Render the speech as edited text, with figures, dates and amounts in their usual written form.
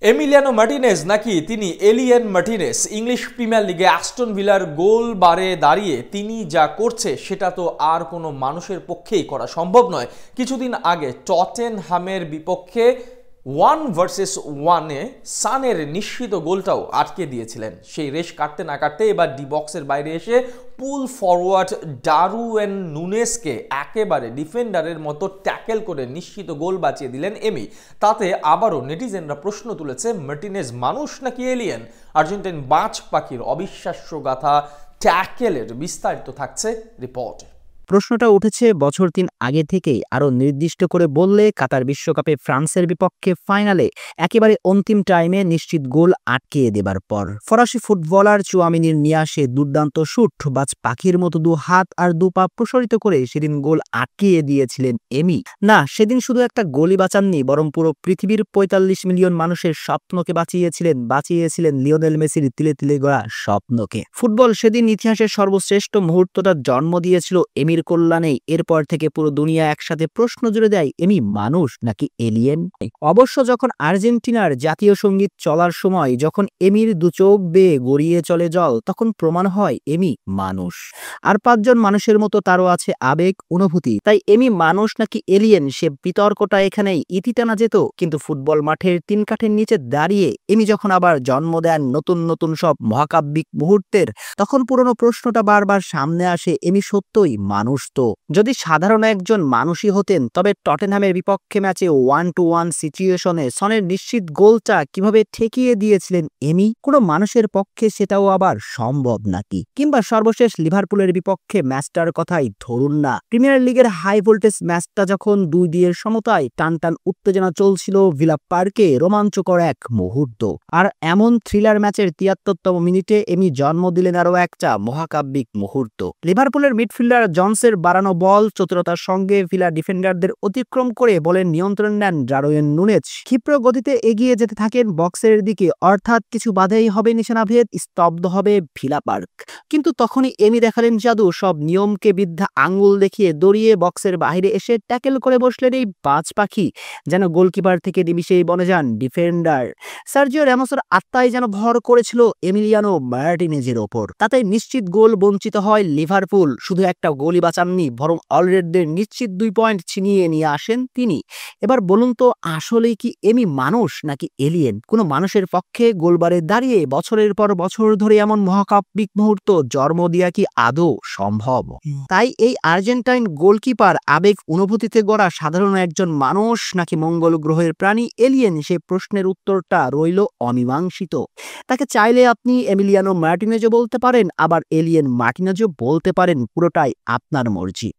Emiliano Martinez নাকি তিনি alien Martinez? English premier লিগে অ্যাস্টন ভিলার গোল বারে দাঁড়িয়ে তিনি যা করছে সেটা তো আর কোনো মানুষের পক্ষেই করা সম্ভব নয়। কিছুদিন আগে টটেনহামের বিপক্ষে 1 ভার্সেস 1-এ সানের নিশ্চিত গোলটাও আটকে দিয়েছিলেন। সেই রেশ কাটতে না কাটতে এবার ডি বক্সের বাইরে এসে পুল ফরওয়ার্ড ডারউইন নুনেজকে একেবারে ডিফেন্ডারের মতো ট্যাকেল করে নিশ্চিত গোল বাঁচিয়ে দিলেন এমি। তাতে আবারও নেটিজেনরা প্রশ্ন তুলেছে, মার্টিনেজ মানুষ নাকি এলিয়েন? আর্জেন্টাইন বাজ পাখির অবিশ্বাস্য গাথা ট্যাকেলের বিস্তারিত থাকছে রিপোর্টে। প্রশ্নটা উঠেছে বছর ৩ আগে থেকেই। আরও নির্দিষ্ট করে বললে কাতার বিশ্বকাপে ফ্রান্সের বিপক্ষে ফাইনালে একেবারে অন্তিম টাইমে নিশ্চিত গোল আটকিয়ে দেবার পর ফরাসি ফুটবলার চুয়ামিনির নিয়ে আসে দুর্দান্ত শুট, বাজ পাখির মতো দু হাত আর দু পা প্রসারিত করে সেদিন গোল আটকিয়ে দিয়েছিলেন এমি। না, সেদিন শুধু একটা গোলই বাঁচাননি, বরং পুরো পৃথিবীর ৪৫ মিলিয়ন মানুষের স্বপ্নকে বাঁচিয়েছিলেন লিওনেল মেসির তিলে তিলে গড়া স্বপ্নকে। ফুটবল সেদিন ইতিহাসের সর্বশ্রেষ্ঠ মুহূর্তটা জন্ম দিয়েছিল এমির কল্যাণেই। এরপর থেকে পুরো দুনিয়া একসাথে প্রশ্ন জুড়ে দেয়, এমি মানুষ নাকি এলিয়েন? অবশ্য যখন আর্জেন্টিনার জাতীয় সঙ্গীত চলার সময় যখন এমির দু চোখ বেয়ে গড়িয়ে চলে জল, তখন প্রমাণ হয় এমি মানুষ। আর ৫ জন মানুষের মতো তারও আছে আবেগ, অনুভূতি। তাই এমি মানুষ নাকি এলিয়েন, সে বিতর্কটা এখানেই ইতি টানা যেত। কিন্তু ফুটবল মাঠের ৩ কাঠের নিচে দাঁড়িয়ে এমি যখন আবার জন্ম দেন নতুন নতুন সব মহাকাব্যিক মুহূর্তের, তখন পুরনো প্রশ্নটা বারবার সামনে আসে, এমি সত্যই মানুষ তো? যদি সাধারণ একজন মানুষই হতেন, তবে টটেনহামের বিপক্ষে ম্যাচে 1-1 সিচুয়েশনে সনের নিশ্চিত গোলটা কিভাবে ঠেকিয়ে দিয়েছিলেন এমি? কোনো মানুষের পক্ষে সেটাও আবার সম্ভব নাকি? কিংবা সর্বশেষ লিভারপুলের বিপক্ষে ম্যাচটার কথাই ধরুন না। প্রিমিয়ার লিগের হাই ভোল্টেজ ম্যাচটা যখন ২-২ সমতায় টান টান উত্তেজনা চলছিল ভিলা পার্কে, রোমাঞ্চকর এক মুহূর্ত। আর এমন থ্রিলার ম্যাচের ৭৩তম মিনিটে এমি জন্ম দিলেন আরও একটা মহাকাব্যিক মুহূর্ত। লিভারপুলের মিডফিল্ডার জনসের বাড়ানো বল চতুরতার সঙ্গে ভিলা ডিফেন্ডারদের অতিক্রম করে বলের নিয়ন্ত্রণ নেন ডারউইন নুনেজ। ক্ষিপ্র গতিতে এগিয়ে যেতে থাকেন বক্সের দিকে, অর্থাৎ কিছু বাধেই হবে নিশানাভেদ, স্তব্ধ হবে ভিলা পার্ক। কিন্তু তখনই এমি দেখালেন জাদু, সব নিয়মকে বিদ্ধা আঙ্গুল দেখিয়ে দড়িয়ে বক্সের বাইরে এসে ট্যাকেল করে বসলেন এই বাজ পাখি। যেন গোলকিপার থেকে নিমিশেই বনে যান ডিফেন্ডার। সার্জিও রামোসের আত্মায় যেন ভর করেছিল এমিলিয়ানো মার্টিনেজের ওপর। তাতে নিশ্চিত গোল বঞ্চিত হয় লিভারপুল। শুধু একটা গোলই বাঁচাননি, বরং অলরেডদের নিশ্চিত ২ পয়েন্ট ছিনিয়ে নিয়ে আসেন তিনি। এবার বলুন তো, আসলেই কি এমি মানুষ নাকি এলিয়েন? কোনো মানুষের পক্ষে গোলবারে দাঁড়িয়ে বছরের পর বছর ধরে এমন মহাকাব্যিক মুহূর্ত জন্ম দেওয়া কি আদৌ সম্ভব? তাই এই আর্জেন্টাইন গোলকিপার আবেগ অনুভূতিতে গড়া সাধারণ একজন মানুষ নাকি মঙ্গল গ্রহের প্রাণী এলিয়েন, সেই প্রশ্নের উত্তরটা রইল অমীমাংসিত। তাকে চাইলে আপনি এমিলিয়ানো মার্টিনেজও বলতে পারেন, আবার এলিয়েন মার্টিনেজও বলতে পারেন। পুরোটাই আপনার মর্জি।